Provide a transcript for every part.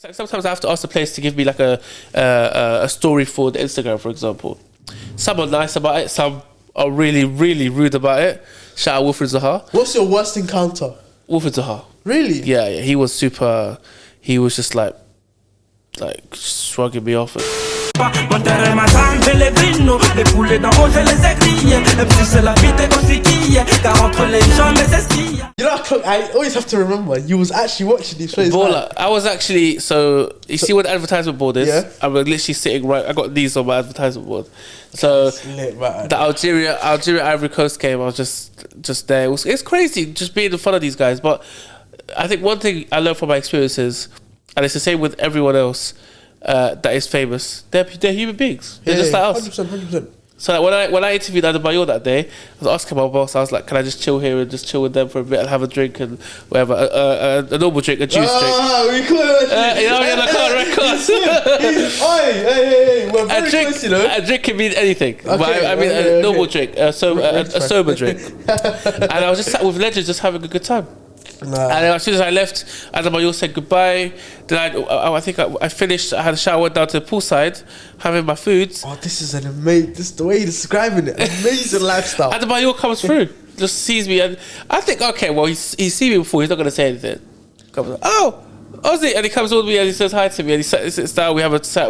Sometimes I have to ask the players to give me like a story for the Instagram, for example. Some are nice about it, some are really, really rude about it. Shout out WILFRIED ZAHA. What's your worst encounter? WILFRIED ZAHA. Really? Yeah, he was super. He was just like shrugging me off. You know, I always have to remember you was actually watching these shows. Baller. I was actually you see where the advertisement board is? Yeah. I'm literally sitting right. I got these on my advertisement board. So the Algeria Ivory Coast game, I was just there. It's crazy just being in front of these guys. But I think one thing I learned from my experiences, and it's the same with everyone else that is famous. They're human beings. They're just like us. 100%. So like when I interviewed Adebayor that day, I was asking my boss, I was like, can I just chill here and just chill with them for a bit and have a drink and whatever, a normal drink, a juice drink. We could. You know, I can't record. We're very close, you know. A drink can mean anything. Okay, but I mean a normal drink, a sober drink. And I was just sat with legends just having a good time. And then as soon as I left, Adebayor said goodbye. Then I think I finished. I had a shower, went down to the poolside, having my food. Oh, this is an amazing. This is the way you're describing it. Amazing lifestyle. Adebayor comes through, just sees me, and I think, okay, well, he's seen me before. He's not gonna say anything. Comes, Ozzy, and he comes with me and he says hi to me and he sits down. We have a chat.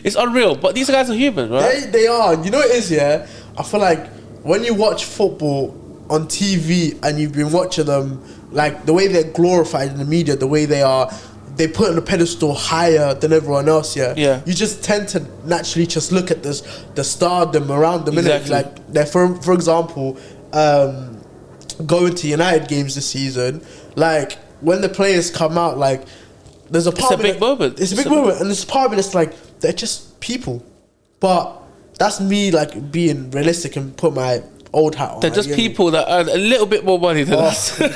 It's unreal, but these guys are human, right? They are. You know what it is, yeah. I feel like when you watch football on TV and you've been watching them, like the way they're glorified in the media, the way they put on a pedestal higher than everyone else. Yeah. You just tend to naturally just look at the stardom around them. Exactly. Like they're for example, going to United games this season. Like when the players come out, like there's a part. It's a big moment. It's a big moment, and there's a part of it that's like they're just people, but that's me like being realistic and put my old hat on. They're just people that earn a little bit more money than us. I'm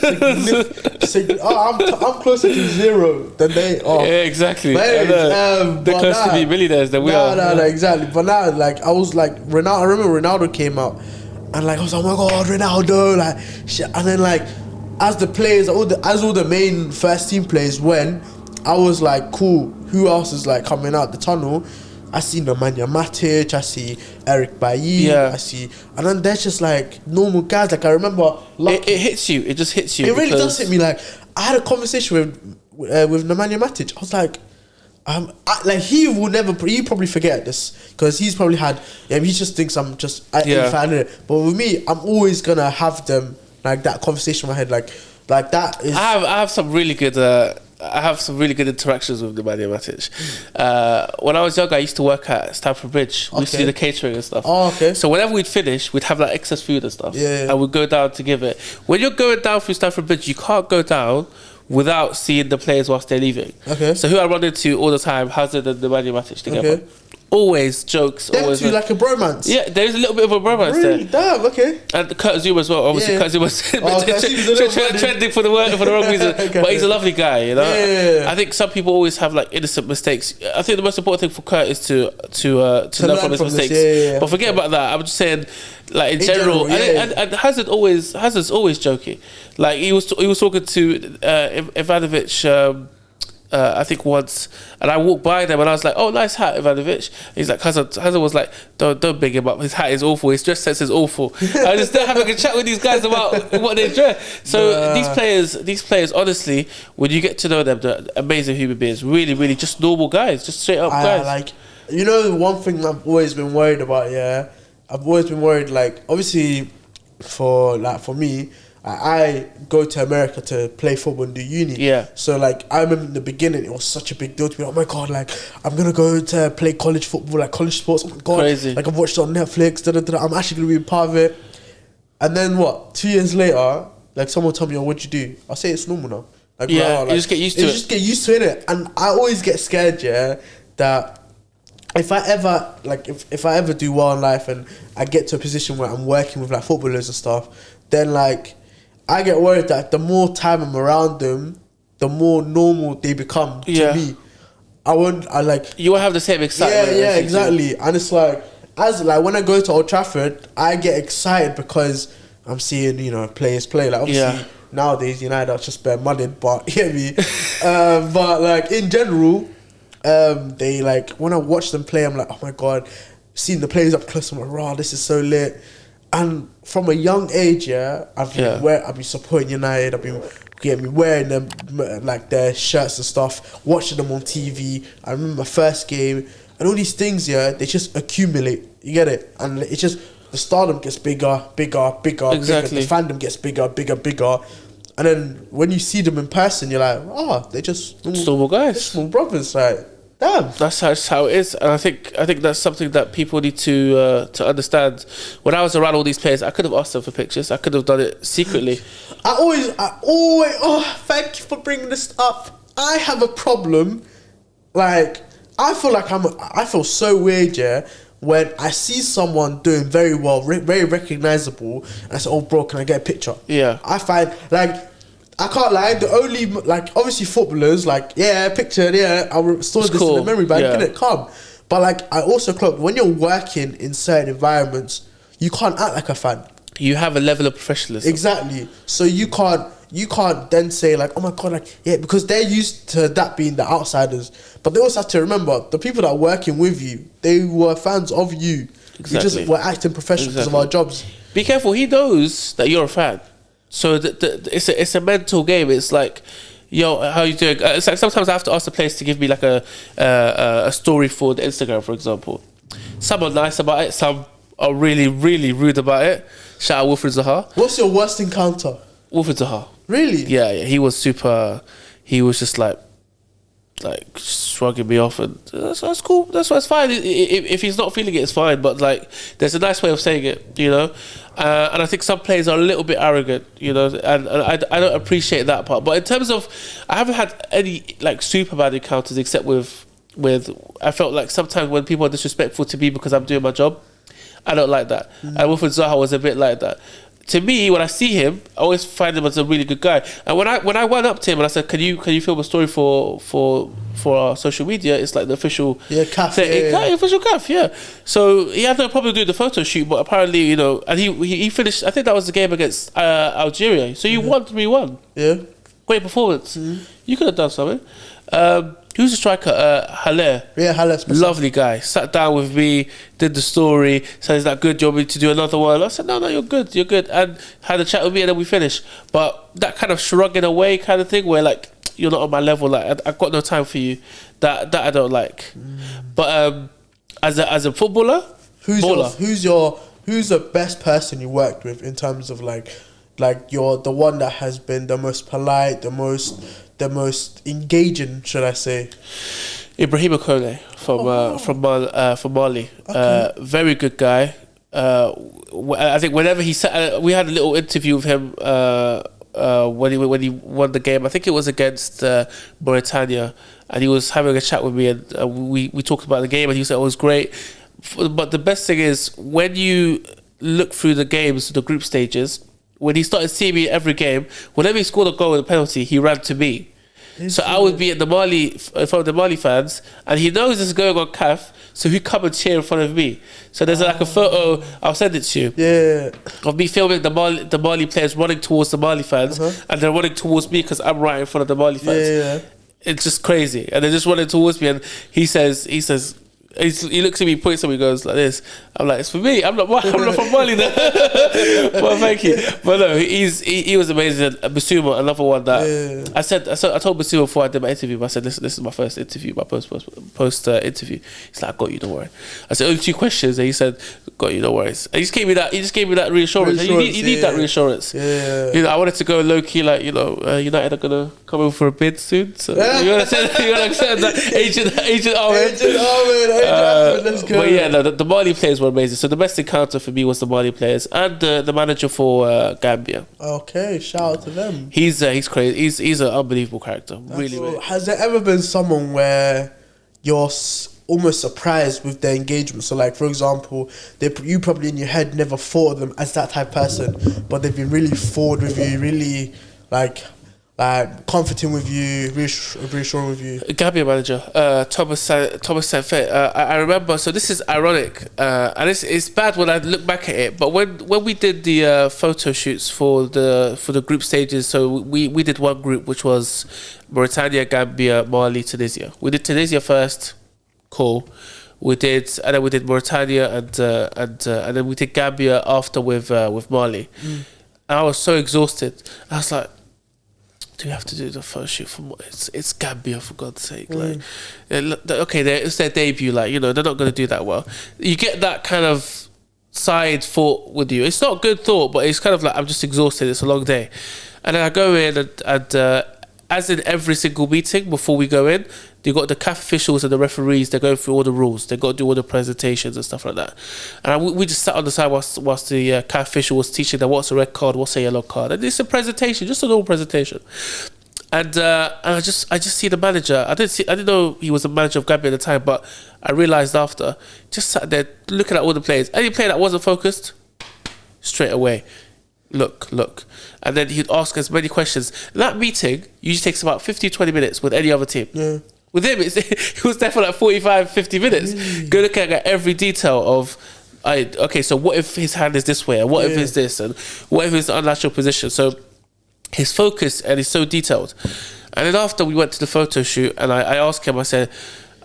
closer to zero than they are. Yeah, exactly. They're close to be millionaires than we are. No, exactly. But now, like, I was like, Ronaldo. I remember Ronaldo came out, and like I was like, oh my god, Ronaldo, like shit. And then like, as the players, all the main first team players went, I was like, cool. Who else is like coming out the tunnel? I see Nemanja Matic, I see Eric Bailly, I see, and then there's just like normal guys. Like I remember, it hits you. It just hits you. It really does hit me. Like I had a conversation with Nemanja Matic. I was like, he will never. He probably forget this because he's probably had. He just thinks I'm just a fan of it. But with me, I'm always gonna have them like that conversation in my head. Like that is. I have some really good. I have some really good interactions with Nemanja Matic. When I was younger, I used to work at Stamford Bridge. We used to do the catering and stuff. Oh, okay. So whenever we'd finish, we'd have like excess food and stuff. Yeah. And we'd go down to give it. When you're going down through Stamford Bridge, you can't go down without seeing the players whilst they're leaving. Okay. So who I run into all the time, Hazard and Nemanja Matic together. Okay. Always jokes. Them always two like a bromance. Yeah, there's a little bit of a bromance really? there. Damn, okay. And Kurt Zouma as well. Obviously, Kurt Zouma's trending for the wrong reason. Okay. But he's a lovely guy, you know. Yeah. I think some people always have like innocent mistakes. I think the most important thing for Kurt is to learn from his mistakes. Yeah. But forget about that. I'm just saying, like in general, and Hazard's always joking. Like he was talking to Ivanovic. I think once, and I walked by them and I was like, "Oh, nice hat, Ivanovic." He's like, Hazard was like, "Don't big him up. His hat is awful. His dress sense is awful." I just having a chat with these guys about what they dress. So these players, honestly, when you get to know them, they're amazing human beings. Really, really, just normal guys, just straight up guys. Like, you know, one thing I've always been worried about. Yeah, I've always been worried. Like, obviously, for me. I go to America to play football and do uni. Yeah. So like I remember in the beginning it was such a big deal to me. Oh my god, like I'm gonna go to play college football, like college sports. Oh my god, crazy. Like I've watched it on Netflix. I'm actually gonna be a part of it. And then what? 2 years later, like someone told me, "Oh, what'd you do?" I say it's normal now. Like, yeah, like, you just get used to it. You just get used to it, and I always get scared. Yeah, that. If I ever do well in life and I get to a position where I'm working with like footballers and stuff, then like I get worried that the more time I'm around them, the more normal they become to me. You won't have the same excitement. Yeah, exactly. And it's like when I go to Old Trafford, I get excited because I'm seeing, you know, players play. Like obviously nowadays United are just bare mudded, but you get me. But like in general, they like when I watch them play, I'm like, oh my god, seeing the players up close, I'm like, wow, this is so lit. And from a young age, I've been supporting United. I've been wearing them like their shirts and stuff, watching them on TV. I remember my first game, and all these things, they just accumulate. You get it, and it's just the stardom gets bigger. Exactly. The fandom gets bigger. And then when you see them in person, you're like, they're just normal guys, small brothers, like. Damn. That's how it is, and I think that's something that people need to understand. When I was around all these players, I could have asked them for pictures. I could have done it secretly. I always. Oh, thank you for bringing this up. I have a problem. Like, I feel so weird, when I see someone doing very well, very recognizable, and I say, "Oh, bro, can I get a picture?" Yeah. I find like. I can't lie, the only, like, obviously footballers, like, picture, I'll store this in the memory bank, innit, come. But, like, I also clock, when you're working in certain environments, you can't act like a fan. You have a level of professionalism. Exactly. So you can't then say, like, oh my God, like, because they're used to that being the outsiders. But they also have to remember, the people that are working with you, they were fans of you. Exactly. We just were acting professional because of our jobs. Be careful, he knows that you're a fan. So it's a mental game. It's like, yo, how you doing? It's like sometimes I have to ask the players to give me like a story for the Instagram, for example. Some are nice about it. Some are really, really rude about it. Shout out WILFRIED ZAHA. What's your worst encounter? WILFRIED ZAHA. Really? Yeah. He was super. He was just like shrugging me off, and that's cool. That's fine. If he's not feeling it, it's fine. But like, there's a nice way of saying it, you know. And I think some players are a little bit arrogant, you know, and I don't appreciate that part. But in terms of, I haven't had any like super bad encounters except with I felt like sometimes when people are disrespectful to me because I'm doing my job, I don't like that. And WILFRIED ZAHA was a bit like that. To me, when I see him, I always find him as a really good guy. And when I went up to him and I said, "Can you film a story for our social media?" It's like the official official CAF, yeah. So he had no problem doing the photo shoot, but apparently, you know, and he finished. I think that was the game against Algeria. So you won 3-1. Yeah, great performance. You could have done something. Who's the striker? Haller. Yeah, Haller. Lovely guy. Sat down with me, did the story, said, "Is that good? Do you want me to do another one?" I said, No, you're good. And had a chat with me, and then we finished. But that kind of shrugging away kind of thing, where like, you're not on my level, like I've got no time for you, that I don't like. But as a footballer, who's the best person you worked with in terms of like you're the one that has been the most polite, the most engaging, should I say? Ibrahim Kone from Mali. Okay. Very good guy. I think whenever he sat, we had a little interview with him when he won the game. I think it was against Mauritania, and he was having a chat with me, and we talked about the game, and he said it was great. But the best thing is when you look through the games, the group stages. When he started seeing me every game, whenever he scored a goal with a penalty, he ran to me. So I would be at the Mali, in front of the Mali fans, and he knows this is going on CAF, so he'd come and cheer in front of me. So there's like a photo, I'll send it to you. Yeah. Of me filming the Mali players running towards the Mali fans, and they're running towards me because I'm right in front of the Mali fans. Yeah. It's just crazy. And they're just running towards me, and he says, he looks at me, points at me, goes like this. I'm like, it's for me. I'm not from Mali then. Well, thank you. But no, he was amazing. Basuma, another one that I told Basuma before I did my interview. I said, listen, this is my first interview, my post interview. He's like, I got you, don't worry. I said, only 2 questions, and he said, got you, no worries. And he just gave me that reassurance. You need that reassurance. Yeah. You know, I wanted to go low key, like, you know, United are gonna come in for a bid soon. So you wanna say that Agent Ahmed. Let's go. But yeah, no, the Mali players were amazing. So the best encounter for me was the Mali players and the manager for Gambia. Okay, shout out to them. He's crazy. He's an unbelievable character. Really. Has there ever been someone where you're almost surprised with their engagement? So like, for example, you probably in your head never thought of them as that type of person, but they've been really forward with you, really like, like comforting with you, reassuring with you? Gambia manager, Thomas Sanfet. I remember. So this is ironic, and it's bad when I look back at it. But when we did the photo shoots for the group stages, so we did one group which was Mauritania, Gambia, Mali, Tunisia. We did Tunisia first, cool. And then we did Mauritania, and then we did Gambia after with Mali. And I was so exhausted. I was like, do we have to do the photo shoot for it's Gambia, for God's sake? Like, okay, it's their debut. Like, you know, they're not going to do that well. You get that kind of side thought with you. It's not a good thought, but it's kind of like, I'm just exhausted. It's a long day. And then I go in and as in every single meeting before we go in, you got the CAF officials and the referees. They're going through all the rules. They got to do all the presentations and stuff like that. And we just sat on the side whilst the CAF official was teaching them what's a red card, what's a yellow card, and it's a presentation, just a normal presentation. And I just see the manager. I didn't know he was the manager of Gambia at the time, but I realised after, just sat there looking at all the players. Any player that wasn't focused, straight away, look. And then he'd ask as many questions. That meeting usually takes about 15-20 minutes with any other team. Yeah. With him, it was there for like 45-50 minutes. Go looking at every detail of, okay, so what if his hand is this way, and what if it's this, and what if it's an unnatural position? So his focus, and he's so detailed. And then after we went to the photo shoot, and I asked him, I said,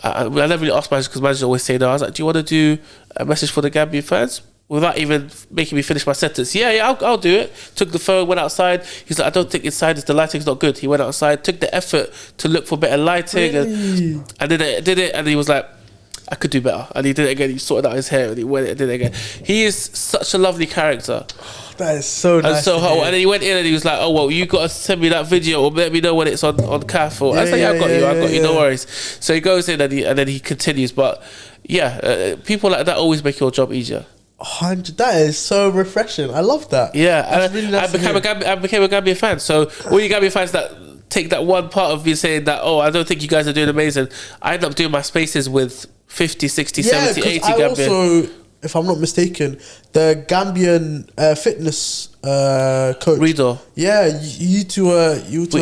I never really asked manager, because managers always say no. I was like, do you want to do a message for the Gambian fans? Without even making me finish my sentence. Yeah, I'll do it. Took the phone, went outside. He's like, I don't think inside the lighting's not good. He went outside, took the effort to look for better lighting, and did it. And he was like, I could do better. And he did it again. He sorted out his hair, and he went and did it again. He is such a lovely character. That is so nice. And so hot. And then he went in and he was like, oh, well, you got to send me that video or let me know when it's on CAF. Or I was like, I got you, no worries. So he goes in and then he continues. But yeah, people like that always make your job easier. 100. That is so refreshing. I love that. Yeah, really nice. I became a Gambia fan. So all you Gambia fans that take that one part of me saying that, oh, I don't think you guys are doing amazing, I end up doing my spaces with 50, 60, 70, 80 Gambian. Also, if I'm not mistaken, the Gambian fitness coach, Rido. Yeah, you two.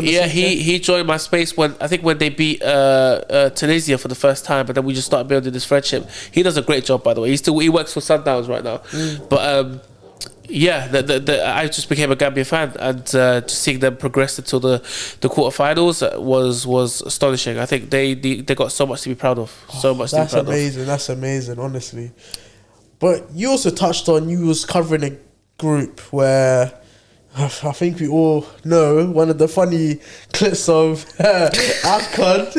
Yeah, he joined my space when they beat Tunisia for the first time, but then we just started building this friendship. He does a great job, by the way. He works for Sundowns right now, but yeah, I just became a Gambia fan, and just seeing them progress until the quarterfinals was astonishing. I think they got so much to be proud of. That's amazing. That's amazing, honestly. But you also touched on, you was covering a group where I think we all know one of the funny clips of AFCON.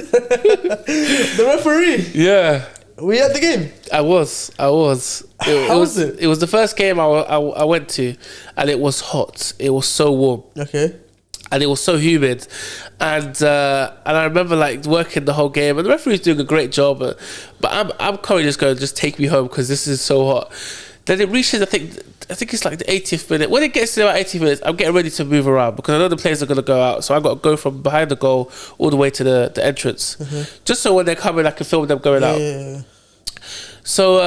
The referee. Yeah. Were you at the game? I was. How was it? It was the first game I went to, and it was hot. It was so warm. Okay. And it was so humid, and I remember like working the whole game, and the referee's doing a great job, but I'm currently just going, just take me home because this is so hot. Then it reaches, I think it's like the 80th minute. When it gets to about 80 minutes, I'm getting ready to move around because I know the players are going to go out, so I've got to go from behind the goal all the way to the entrance, just so when they're coming, I can film them going out. Yeah. So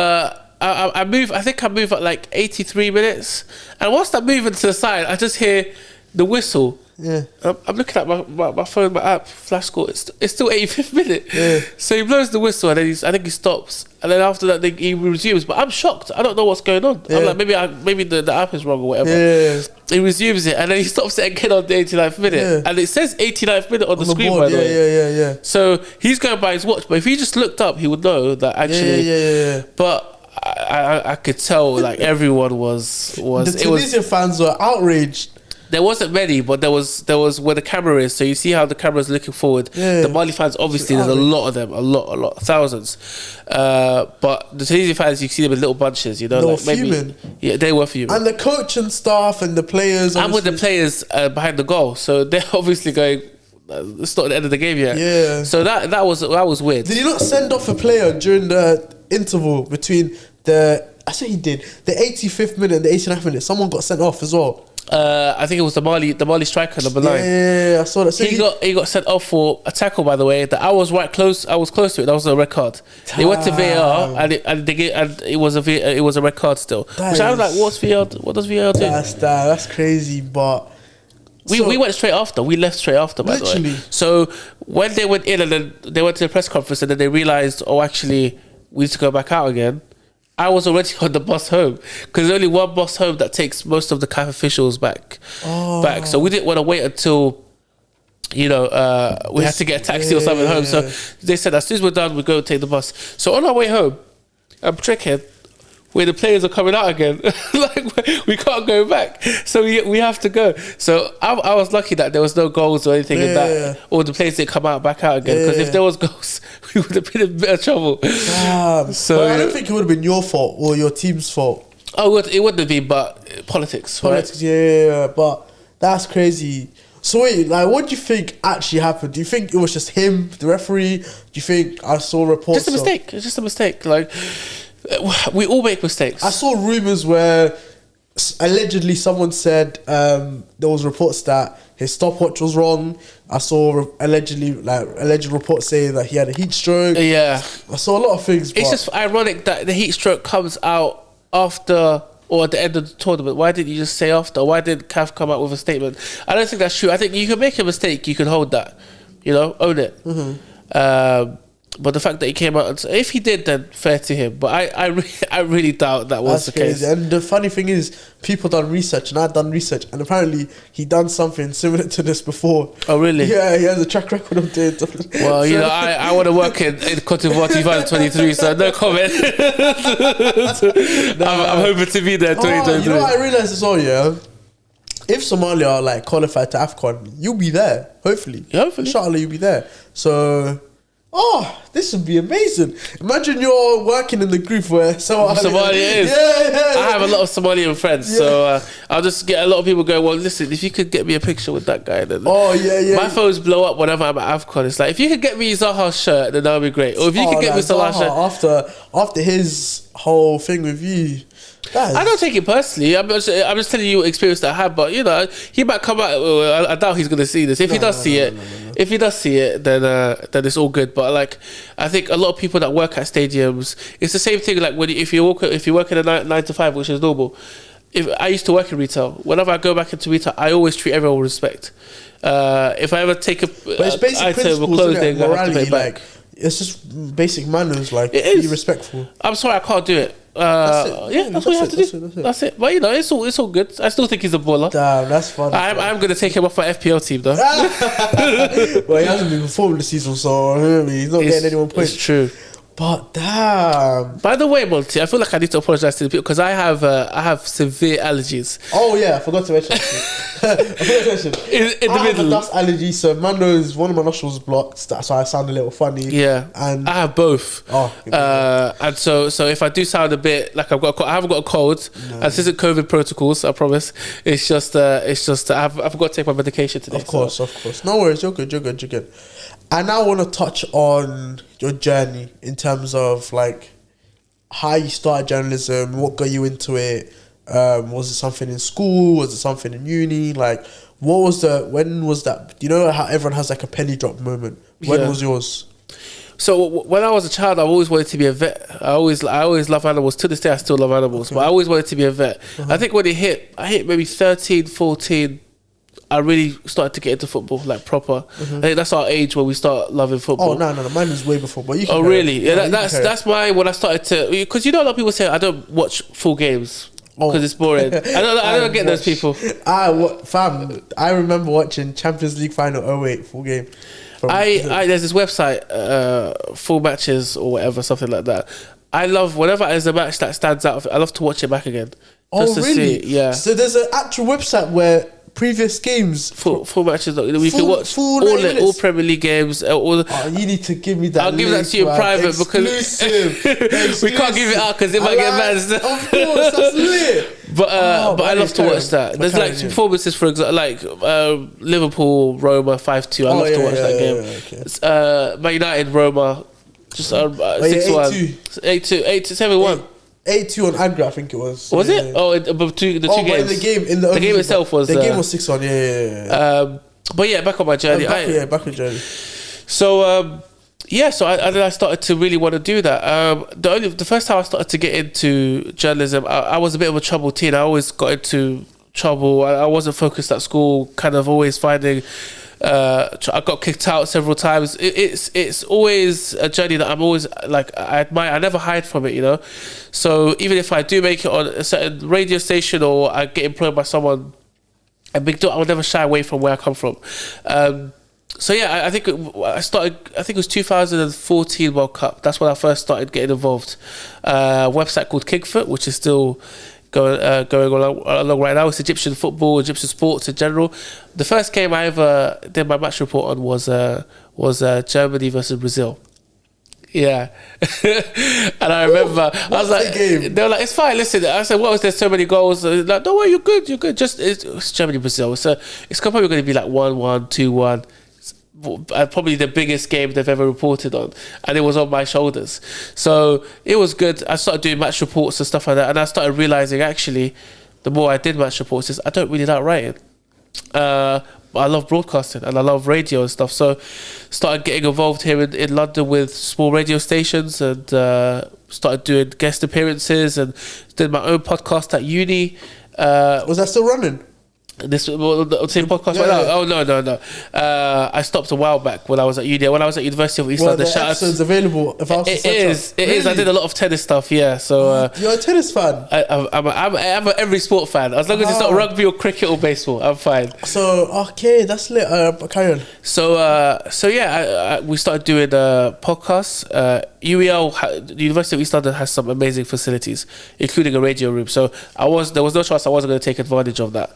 I move. I think I move at like 83 minutes, and whilst I'm moving to the side, I just hear the whistle. Yeah, I'm looking at my phone, my app, flash score. It's still 85th minute. Yeah. So he blows the whistle, and then I think he stops, and then after that he resumes. But I'm shocked. I don't know what's going on. Yeah. I'm like, maybe the app is wrong or whatever. Yeah. He resumes it, and then he stops it again on the 89th minute, and it says 89th minute on the screen. Board, by the way. Yeah. So he's going by his watch, but if he just looked up, he would know that actually. Yeah. But I could tell like everyone was. The Tunisian fans were outraged. There wasn't many, but there was where the camera is. So you see how the camera is looking forward. Yeah. The Mali fans, obviously, there's a lot of them, a lot, thousands. But the Tunisian fans, you see them in little bunches. You know, they like were fuming. Yeah, they were fuming. And the coach and staff and the players. I'm with the players behind the goal, so they're obviously going. It's not the end of the game yet. Yeah. So that was weird. Did he not send off a player during the interval between I think he did, the 85th minute and the 89th minute? Someone got sent off as well. I think it was the Mali striker, number 9. Yeah, I saw that. So he got sent off for a tackle, by the way. That I was close to it. That was a red card. They went to VAR and it was a red card still. Which I was like, what's VAR? What does VAR do? That's crazy. But We went straight after. We left straight after, by the way. Literally. So when they went in and then they went to the press conference and then they realised, oh, actually, we need to go back out again. I was already on the bus home because there's only one bus home that takes most of the CAF officials back. So we didn't want to wait until, you know, we had to get a taxi or something home. So they said, as soon as we're done, we go take the bus. So on our way home, I'm checking where the players are coming out again. Like, we can't go back. So we have to go. So I was lucky that there was no goals or anything in that. Or the players didn't come back out again. Because if there was goals, we would have been in a bit of trouble. So but I don't think it would have been your fault or your team's fault. Oh, it wouldn't have been, but politics, right? Yeah. But that's crazy. So wait, like, what do you think actually happened? Do you think it was just him, the referee? Do you think I saw reports? Just a mistake. It's just a mistake. Like, we all make mistakes. I saw rumours where allegedly someone said there was reports that his stopwatch was wrong. I saw alleged reports saying that he had a heat stroke. Yeah, I saw a lot of things. It's just ironic that the heat stroke comes out after or at the end of the tournament. Why didn't you just say after? Why did CAF come out with a statement? I don't think that's true. I think you can make a mistake, you can hold that, you know, own it. But the fact that he came out and said, if he did, then fair to him. But I really doubt that was the case. And the funny thing is, people done research, and I've done research, and apparently he done something similar to this before. Oh, really? Yeah, he has a track record of doing stuff. Well, you know, I want to work in Cote d'Ivoire 2023, so no comment. I'm hoping to be there 2023. You know what I realised as well, yeah? If Somalia are like qualified to AFCON, you'll be there. Hopefully. Inshallah, you'll be there. So... this would be amazing. Imagine you're working in the group where Somalia is. Yeah. I have a lot of Somalian friends, so I'll just get a lot of people going, well, listen, if you could get me a picture with that guy, then my phones blow up whenever I'm at AFCON. It's like, if you could get me Zaha's shirt, then that would be great. Or if you could get me Salah's shirt. After his whole thing with you. I don't take it personally. I'm just telling you what experience that I had. But, you know, he might come out. I doubt he's going to see this. If he does see it, then it's all good. But like, I think a lot of people that work at stadiums, it's the same thing. Like if you work in a 9 to 5, which is normal. If I used to work in retail, whenever I go back into retail, I always treat everyone with respect. If I ever take item or clothing, I have to pay back. It's just basic manners. Like, be respectful. I'm sorry, I can't do it. That's what you have to do. That's it. But you know, it's all good. I still think he's a baller. Damn, that's funny. I'm gonna take him off my FPL team though. Well, he hasn't been performing this season, so he's not getting anyone points. It's true. But damn. By the way, Monty, I feel like I need to apologize to the people because I have severe allergies. Oh yeah, I forgot to mention. In the middle, have a dust allergy, so man knows one of my nostrils blocked. So I sound a little funny. Yeah, and I have both. And so if I do sound a bit like I haven't got a cold. No. And this isn't COVID protocols, I promise. It's just I forgot to take my medication today. Of course. No worries. You're good. I now want to touch on your journey in terms of like how you started journalism, what got you into it. Was it something in school? Was it something in uni? Like, when was that? You know how everyone has like a penny drop moment. When was yours? So when I was a child, I always wanted to be a vet. I always love animals. To this day, I still love animals. Okay. But I always wanted to be a vet. I think when I hit maybe 13, 14, I really started to get into football, like proper. I think that's our age when we start loving football. Oh, no, mine was way before. But you can really? Yeah, that's when I started to... Because you know a lot of people say, I don't watch full games because it's boring. I don't get those people. Fam, I remember watching Champions League Final 08 full game. There's this website, full matches or whatever, something like that. I love, whenever there's a match that stands out, I love to watch it back again. Just to really? See, yeah. So there's an actual website where previous games, full matches, we can watch all Premier League games. You need to give me that. I'll give that to you in private because we can't give it out because it might get banned. Of course, that's lit. But I love to watch that. There's like performances, for example, like Liverpool Roma 5-2. I love to watch that game. Man United Roma just 6-1, 8-2, 7-1. 8-2 on Agra, I think it was. Was it? Oh, the two games. But the game itself was. The game was 6-1. Yeah. But yeah, back on my journey. Back on journey. So so I started to really want to do that. The first time I started to get into journalism, I was a bit of a troubled teen. I always got into trouble. I wasn't focused at school. Kind of always finding. I got kicked out several times. It's always a journey that I'm always like I admire. I never hide from it, you know. So even if I do make it on a certain radio station or I get employed by someone, a big deal, I will never shy away from where I come from. So yeah, I think I started. I think it was 2014 World Cup. That's when I first started getting involved. A website called Kingfoot, which is still going along right now. It's Egyptian football, Egyptian sports in general. The first game I ever did my match report on was Germany versus Brazil. Yeah. And I remember I was like, they were like, it's fine, listen. I said, what was there so many goals? Like, don't worry, you're good. Just it's Germany Brazil. So it's probably going to be like 1-1, 2-1. Probably the biggest game they've ever reported on, and it was on my shoulders. So it was good. I started doing match reports and stuff like that, and I started realizing actually the more I did match reports is I don't really like writing. But I love broadcasting and I love radio and stuff. So started getting involved here in London with small radio stations, and started doing guest appearances and did my own podcast at uni. Was that still running? This same podcast right now? Oh no. I stopped a while back when I was at uni. When I was at University of East London. The episode's available. If I was it is. I did a lot of tennis stuff. Yeah. So you're a tennis fan. I'm an every sport fan. As long as it's not rugby or cricket or baseball, I'm fine. So okay, that's lit. Carry on. So yeah, we started doing podcasts. UEL, the University of East London, has some amazing facilities, including a radio room. So there was no chance I wasn't going to take advantage of that.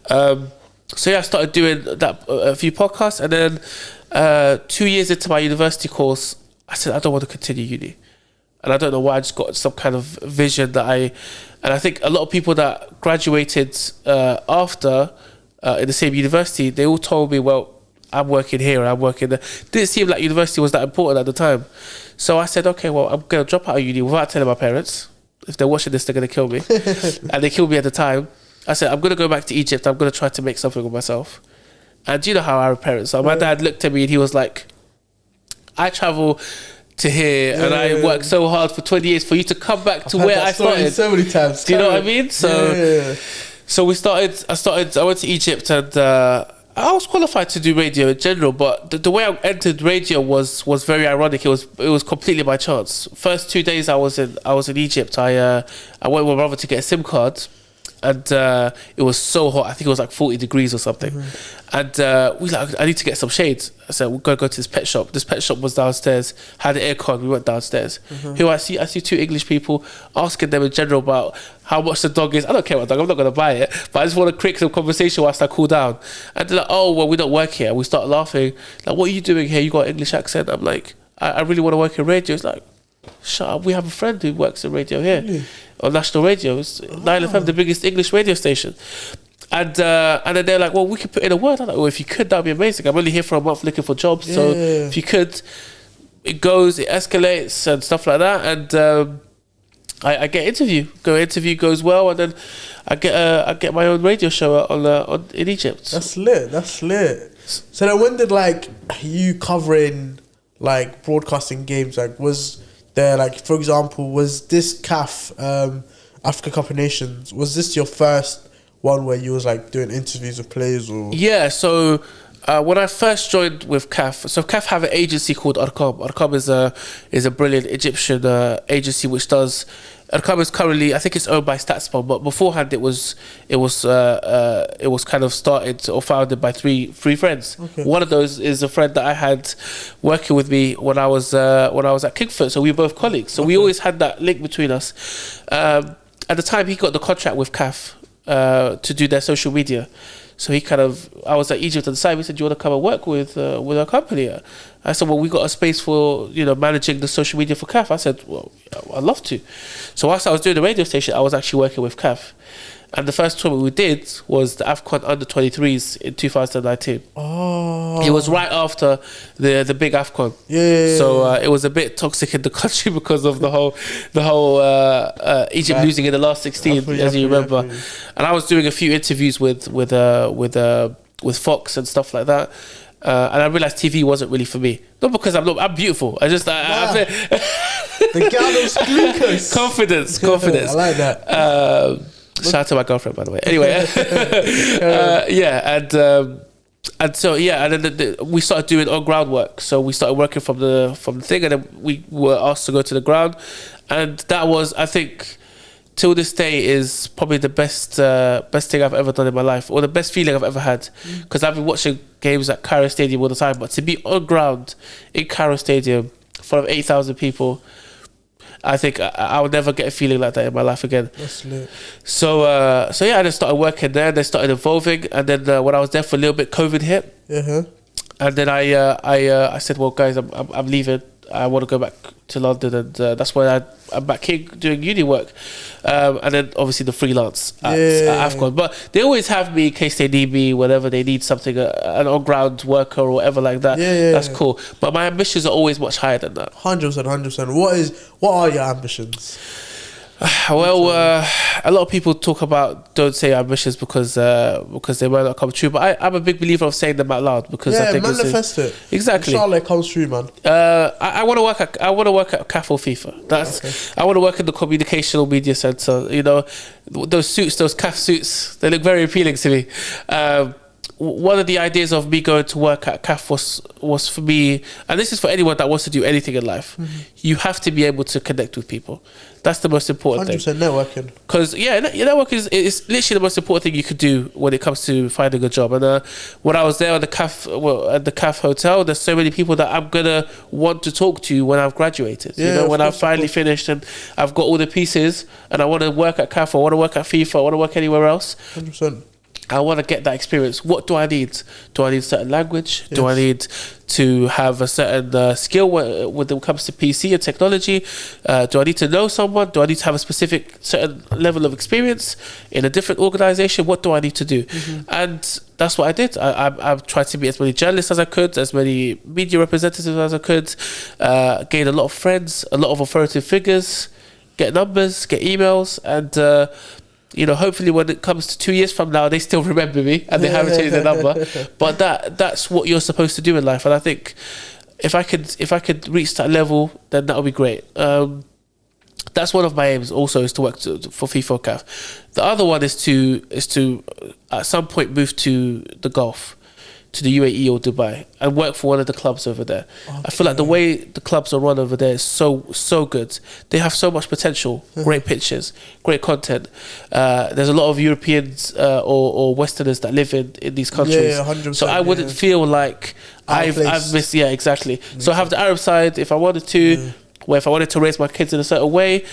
So yeah, I started doing that, a few podcasts, and then 2 years into my university course, I said I don't want to continue uni, and I don't know why. I just got some kind of vision that and I think a lot of people that graduated after in the same university, they all told me, well, I'm working here and I'm working there. Didn't seem like university was that important at the time. So I said, okay, well, I'm going to drop out of uni without telling my parents. If they're watching this, they're going to kill me. And they killed me at the time. I said, I'm going to go back to Egypt. I'm going to try to make something of myself. And do you know how our parents are? My dad looked at me and he was like, I travel to here and I work so hard for 20 years for you to come back to where I started. So many times. Do you know what I mean? So, so I went to Egypt, and I was qualified to do radio in general, but the way I entered radio was very ironic. It was completely by chance. First 2 days I was in Egypt. I went with my brother to get a SIM card, and it was so hot. I think it was like 40 degrees or something. And we like, I need to get some shades. I said, we're going to go to this pet shop. This pet shop was downstairs, had an aircon. We went downstairs. Who I see two English people, asking them in general about how much the dog is. I don't care about the dog, I'm not going to buy it, but I just want to create some conversation whilst I cool down. And they're like, oh, well, we don't work here. And we start laughing. Like, what are you doing here? You got an English accent. I'm like, I really want to work in radio. It's like, shut up, we have a friend who works in radio here. Really? On national radio. It's 9FM, the biggest English radio station. And then they're like, well, we could put in a word. I'm like, well, if you could, that'd be amazing. I'm only here for a month looking for jobs. So if you could, it escalates and stuff like that. And I get interview goes well, and then I get my own radio show on in Egypt. That's lit. So then when did like you covering like broadcasting games, like was there, like, for example, was this CAF Africa Cup of Nations, was this your first one where you was like doing interviews with players? Or so when I first joined with CAF, so CAF have an agency called Arqam. Arqam is a brilliant Egyptian agency which does. Arqam is currently, I think it's owned by Statspon, but beforehand it was kind of started or founded by three friends. Okay. One of those is a friend that I had working with me when I was at Kingfoot. So we were both colleagues. So we always had that link between us. At the time, he got the contract with CAF to do their social media. So I was at Egypt at the time. He said, "Do you want to come and work with our company?" I said, "Well, we got a space for managing the social media for CAF." I said, "Well, I'd love to." So whilst I was doing the radio station, I was actually working with CAF. And the first tournament we did was the AFCON under-23s in 2019. Oh. It was right after the big AFCON. Yeah. So it was a bit toxic in the country because of the whole Egypt losing in the last 16, as you remember. And I was doing a few interviews with Fox and stuff like that. And I realized TV wasn't really for me. Not because I'm beautiful. I just the gallus glucose. Confidence. I like that. Shout out to my girlfriend, by the way. Anyway, and so and then we started doing on ground work. So we started working from the thing, and then we were asked to go to the ground, and that was, I think, till this day, is probably the best thing I've ever done in my life, or the best feeling I've ever had, because I've been watching games at Cairo Stadium all the time, but to be on ground in Cairo Stadium in front of 8,000 people, I think I would never get a feeling like that in my life again. That's lit. So I just started working there, and then started evolving, and then when I was there for a little bit, COVID hit, and then I said, well, guys, I'm leaving. I want to go back to London, and that's why I'm back here doing uni work, and then obviously the freelance at AFCON. But they always have me in case they need me, whenever they need something, an on-ground worker or whatever like that. That's cool. But my ambitions are always much higher than that. 100%. What are your ambitions? Well, a lot of people talk about, don't say ambitions because they might not come true. But I'm a big believer of saying them out loud, because I think manifest it. Exactly. Inshallah, it comes true, man. I want to work at CAF or FIFA. I want to work in the communicational media center. You know, those suits, those CAF suits, they look very appealing to me. One of the ideas of me going to work at CAF was for me, and this is for anyone that wants to do anything in life, you have to be able to connect with people. That's the most important 100% thing. 100% networking. Because, networking is literally the most important thing you could do when it comes to finding a job. And when I was there at the CAF hotel, there's so many people that I'm going to want to talk to when I've graduated. When I've finally finished and I've got all the pieces, and I want to work at CAF, I want to work at FIFA, I want to work anywhere else. 100%. I want to get that experience. What do I need? Do I need certain language? Yes. Do I need to have a certain skill when it comes to PC and technology? Do I need to know someone? Do I need to have a specific certain level of experience in a different organization? What do I need to do? And that's what I did. I've tried to be as many journalists as I could, as many media representatives as I could, gain a lot of friends, a lot of authoritative figures, get numbers, get emails, and hopefully when it comes to 2 years from now, they still remember me and they haven't changed their number. But that's what you're supposed to do in life. And I think if I could reach that level, then that would be great. That's one of my aims also, is to work for FIFA or CAF. The other one is to at some point move to the Gulf, to the UAE or Dubai, and work for one of the clubs over there. Okay. I feel like the way the clubs are run over there is so good. They have so much potential, great pitches, great content. There's a lot of Europeans or Westerners that live in these countries. 100%, so I wouldn't feel like I've missed. Yeah, exactly. So I have the Arab side if I wanted to. Where if I wanted to raise my kids in a certain way,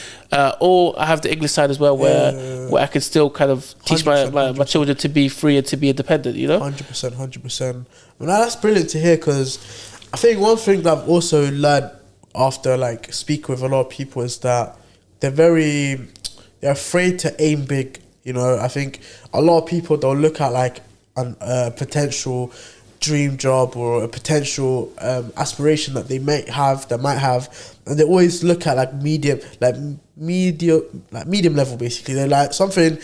or I have the English side as well, where I can still kind of teach my children to be free and to be independent, 100%. Well, that's brilliant to hear, because I think one thing that I've also learned after speaking with a lot of people is that they're afraid to aim big. I think a lot of people, they'll look at a potential dream job or a potential aspiration that they might have, and they always look at medium level. Basically, they're like something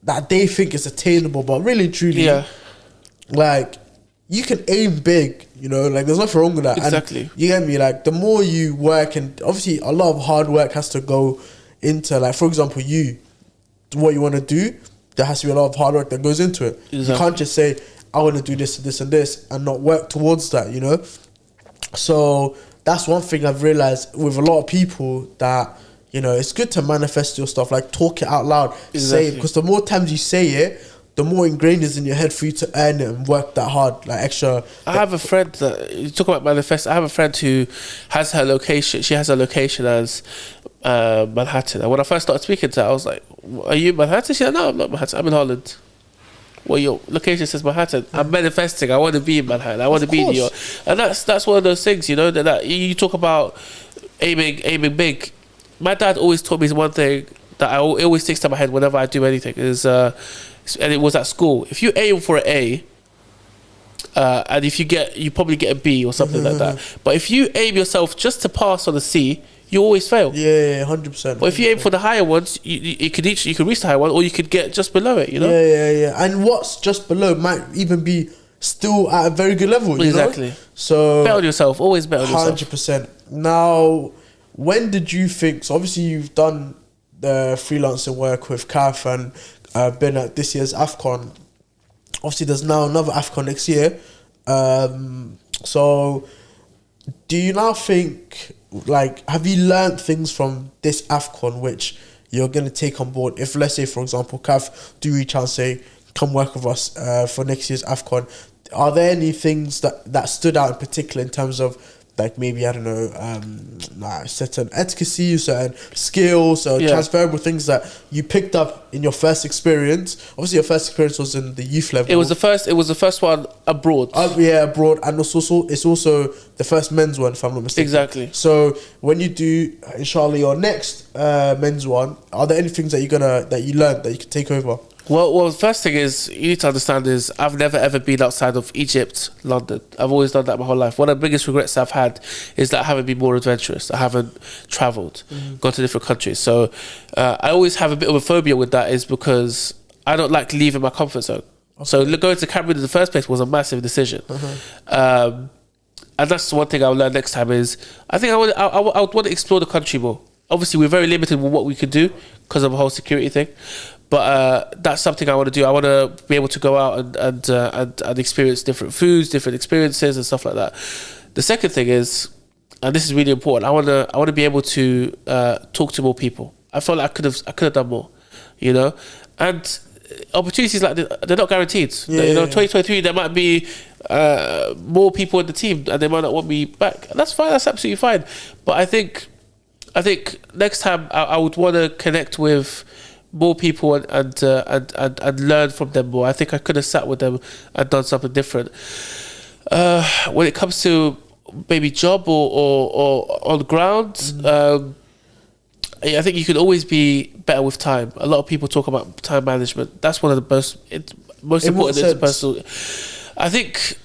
that they think is attainable, but really truly, you can aim big. There's nothing wrong with that. Exactly. And you get me? The more you work, and obviously a lot of hard work has to go into, for example, what you want to do. There has to be a lot of hard work that goes into it. Exactly. You can't just say, I want to do this and this and this, and not work towards that, So that's one thing I've realized with a lot of people, that, it's good to manifest your stuff, talk it out loud, say it, because the more times you say it, the more ingrained is in your head for you to earn it and work that hard, extra. I have a friend that, you talk about manifest, I have a friend who has her location, she has her location as Manhattan. And when I first started speaking to her, I was like, are you in Manhattan? She's like, no, I'm not Manhattan, I'm in Holland. Well, your location says Manhattan. I'm manifesting. I want to be in Manhattan. I want to be in New York. And that's one of those things, that you talk about aiming big. My dad always taught me one thing that it always sticks to my head whenever I do anything, is and it was at school. If you aim for an A, and if you probably get a B or something like that. But if you aim yourself just to pass on a C, you always fail. Yeah, 100%. But if you aim for the higher ones, you could reach the higher one, or you could get just below it. Yeah. And what's just below might even be still at a very good level. Exactly. So bet on yourself. Always bet on yourself. 100%. Now, when did you think? So obviously you've done the freelancing work with CAF, and been at this year's AFCON. Obviously, there's now another AFCON next year. So, do you now think, like, have you learned things from this AFCON which you're going to take on board? If, let's say, for example, CAF do reach out and say, come work with us for next year's AFCON, are there any things that stood out in particular in terms of, like, maybe, I don't know, certain etiquette, certain skills, or transferable things that you picked up in your first experience? Obviously, your first experience was in the youth level. It was the first one abroad. Abroad, and it's also the first men's one, if I'm not mistaken. Exactly. So when you do, inshallah, your next men's one, are there any things that you learned that you can take over? Well, the first thing is, you need to understand is, I've never ever been outside of Egypt, London. I've always done that my whole life. One of the biggest regrets I've had is that I haven't been more adventurous. I haven't travelled, gone to different countries. So I always have a bit of a phobia with that, is because I don't like leaving my comfort zone. Okay. So going to Cameroon in the first place was a massive decision. And that's one thing I'll learn next time is, I think I would want to explore the country more. Obviously, we're very limited with what we could do because of the whole security thing. But that's something I want to do. I want to be able to go out and experience different foods, different experiences, and stuff like that. The second thing is, and this is really important, I want to be able to talk to more people. I felt like I could have done more, you know. And opportunities like this, they're not guaranteed. You know, 2023 there might be more people in the team, and they might not want me back. And that's fine. That's absolutely fine. But I think next time I would want to connect with more people and learn from them more. I think I could have sat with them and done something different. When it comes to maybe job or on the ground, I think you can always be better with time. A lot of people talk about time management. That's one of the most important interpersonal. I think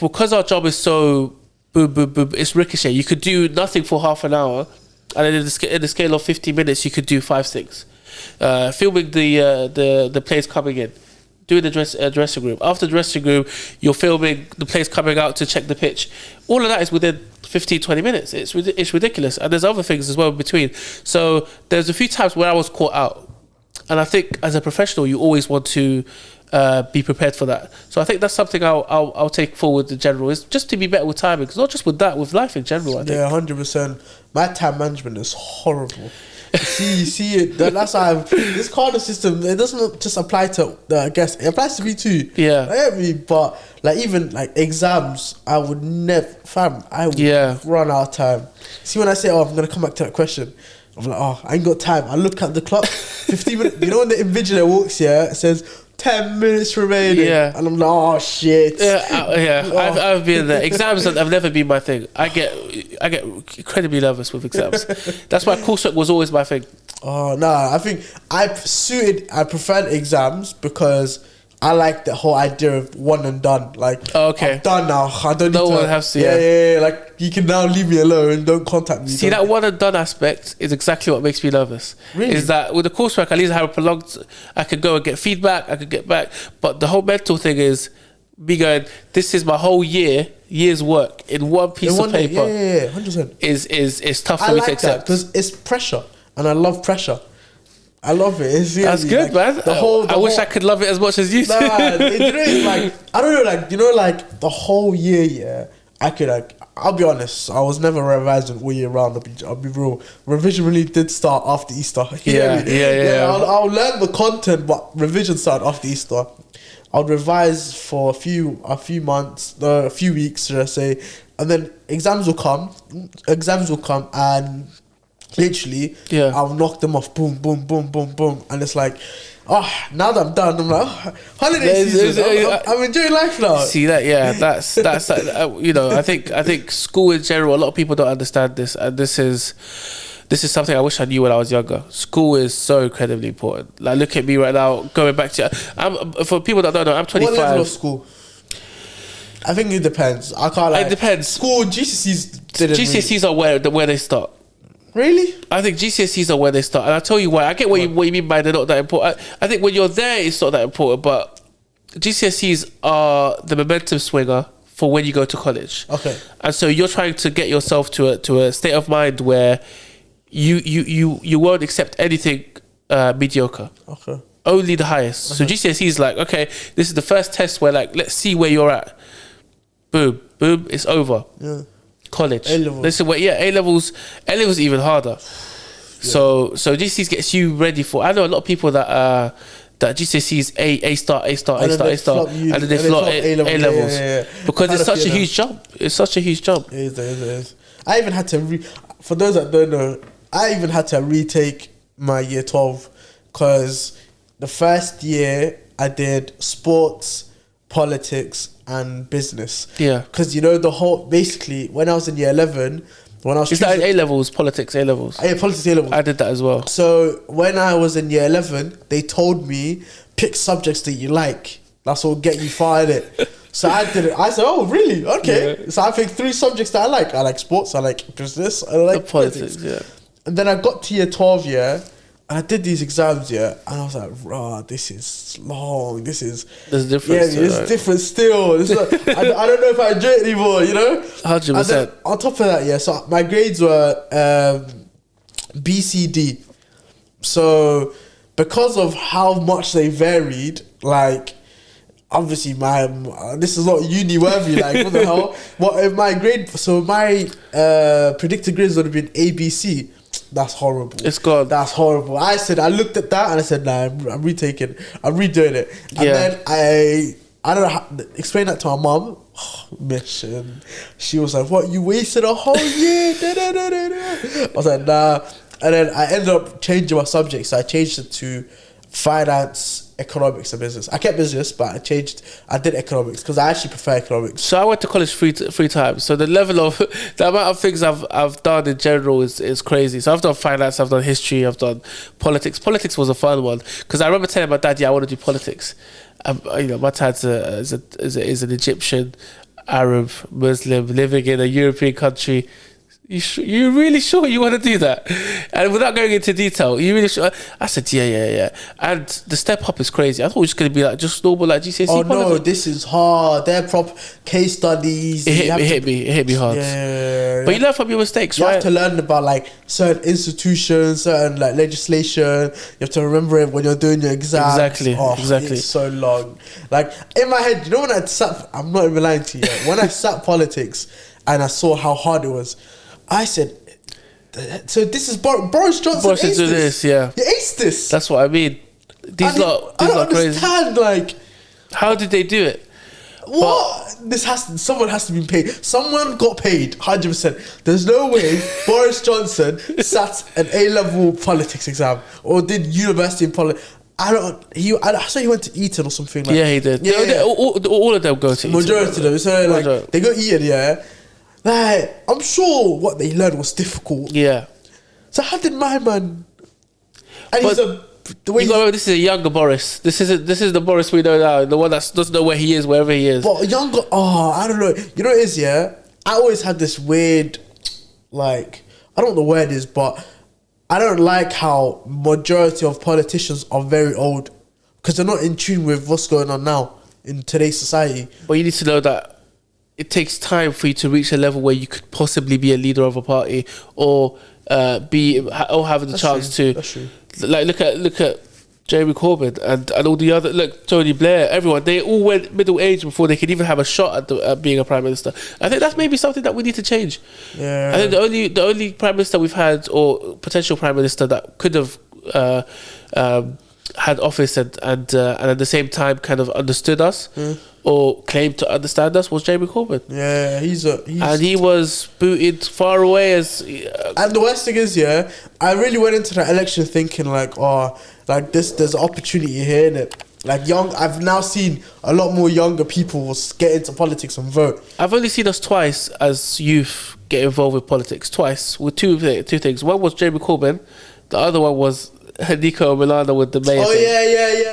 because our job is so boom, it's ricochet. You could do nothing for half an hour, and then in the scale of 50 minutes, you could do 5, 6. Filming the players coming in, doing the dressing room. After the dressing room, you're filming the players coming out to check the pitch. All of that is within 15-20 minutes. It's ridiculous, and there's other things as well in between. So there's a few times where I was caught out, and I think as a professional, you always want to be prepared for that. So I think that's something I'll take forward in general, is just to be better with timing. Because not just with that, with life in general. I think. Yeah, 100%. My time management is horrible. You see it. That's why this card system, it doesn't just apply to I guess it applies to me too. Yeah. But like, even like exams, I would never run out of time. See, when I say, I'm gonna come back to that question, I'm like, I ain't got time. I look at the clock, 15 minutes. You know when the invigilator walks here, it says 10 minutes remaining. Yeah. And I'm like, oh shit. I've been there. Exams have never been my thing. I get incredibly nervous with exams. That's why coursework was always my thing. Oh no, I think I preferred exams because I like the whole idea of one and done. Like, I'm done now. I don't need to. No one has to. Yeah. Like, you can now leave me alone. Don't contact me. See, that one and done aspect is exactly what makes me nervous. Really? Is that with the coursework, at least I have a prolonged. I could go and get feedback. I could get back. But the whole mental thing is me going, this is my whole year's work in one piece of paper. Yeah, 100%. Is tough for me to accept because it's pressure, and I love pressure. I love it. It's really, that's good, like, man. I wish I could love it as much as you do. It's like, I don't know, like, you know, like the whole year, yeah. I could, like, I'll be honest, I was never revising all year round. I'll be real. Revision really did start after Easter. Yeah. I'll learn the content, but revision started after Easter. I'll revise for a few months, a few weeks, should I say, and then exams will come, and literally, I'll knock them off, boom, boom, boom, boom, boom, and it's like, now that I'm done, I'm like, holiday season. I'm enjoying life now. See that? Yeah, that's you know, I think school in general, a lot of people don't understand this, and this is something I wish I knew when I was younger. School is so incredibly important. Like, look at me right now, going back to, for people that don't know, I'm 25. What level of school? I think it depends. I can't like. It depends. School GCSEs are where they start. Really? I think GCSEs are where they start, and I'll tell you why. I get what you mean by they're not that important. I think when you're there, it's not that important, but GCSEs are the momentum swinger for when you go to college. Okay. And so you're trying to get yourself to a state of mind where you won't accept anything mediocre. Okay. only the highest. So GCSE is like, okay, this is the first test where like, let's see where you're at. Boom, boom, it's over. Yeah. College. A-levels. Listen, wait, yeah, A-levels even harder. So GCSEs gets you ready for. I know a lot of people that GCSE is A star, and then they flop A-levels. Yeah. Because it's such a huge jump. It's such a huge jump. It is. I even had to for those that don't know, I even had to retake my year 12 because the first year I did sports, politics, and business. Yeah. Because you know basically when I was in year 11. Is that A-levels, politics, A-levels? Yeah, politics A-levels. I did that as well. So when I was in year 11, they told me, pick subjects that you like. That's what will get you far in it. So I did it. I said, oh, really? Okay. Yeah. So I picked 3 subjects that I like. I like sports, I like business, I like politics. Yeah. And then I got to year 12, and I did these exams, and I was like, rah, this is long. There's a difference. Yeah, it's different still. It's like, I don't know if I enjoy it anymore, 100%. And then on top of that, so my grades were B, C, D. So because of how much they varied, like, obviously this is not uni worthy, like, what the hell? What if my grade? So my predicted grades would have been A, B, C. That's horrible. It's gone. That's horrible. I looked at that and I said, nah, I'm retaking. I'm redoing it. And then I don't know how to explain that to my mum. Mission. She was like, what, you wasted a whole year? I was like, nah. And then I ended up changing my subject. So I changed it to finance, economics, and business. I kept business, but I did economics because I actually prefer economics. So I went to college three times. So the level of the amount of things I've done in general is crazy. So I've done finance, I've done history, I've done politics. Politics was a fun one because I remember telling my dad, I want to do politics. My dad's is an Egyptian, Arab, Muslim living in a European country. You really sure you want to do that? And without going into detail, you really sure? I said, yeah. And the step up is crazy. I thought it was going to be like just normal, like GCSE. Oh no, this is hard. They're proper case studies. It hit me hard. Yeah. But you learn from your mistakes, right? You have to learn about like certain institutions, certain like legislation. You have to remember it when you're doing your exams. Exactly. It's so long. Like in my head, when I sat, I'm not even lying to you. When I sat politics and I saw how hard it was, I said, so this is Boris Johnson. Boris aced this, yeah. You aced this. That's what I mean. These lot crazy. Like, how did they do it? What? Someone has to be paid. Someone got paid, 100%. There's no way Boris Johnson sat an A-level politics exam or did university in politics. I saw he went to Eton or something. Like, yeah, he did. Yeah. All of them go to Eton. Majority of them. So like, they go Eton, Like, I'm sure what they learned was difficult. Yeah. So how did my man? And but this is a younger Boris. This is the Boris we know now. The one that doesn't know where he is, wherever he is. But younger. Oh, I don't know. You know what it is? Yeah. I always had this weird, like, I don't know where it is, but I don't like how majority of politicians are very old because they're not in tune with what's going on now in today's society. But you need to know that it takes time for you to reach a level where you could possibly be a leader of a party or have the chance to. That's true. Like look at Jeremy Corbyn and all the other, Tony Blair, everyone. They all went middle age before they could even have a shot at being a prime minister. I think that's maybe something that we need to change. Yeah. I think the only prime minister we've had or potential prime minister that could have had office and at the same time kind of understood us or claimed to understand us was Jeremy Corbyn. Yeah, and he was booted far away as. And the worst thing is, I really went into that election thinking like, there's an opportunity here, innit? Like I've now seen a lot more younger people get into politics and vote. I've only seen us twice as youth get involved with politics. Twice with two things. One was Jeremy Corbyn, the other one was Nico Milano with the mayor. Oh thing. yeah.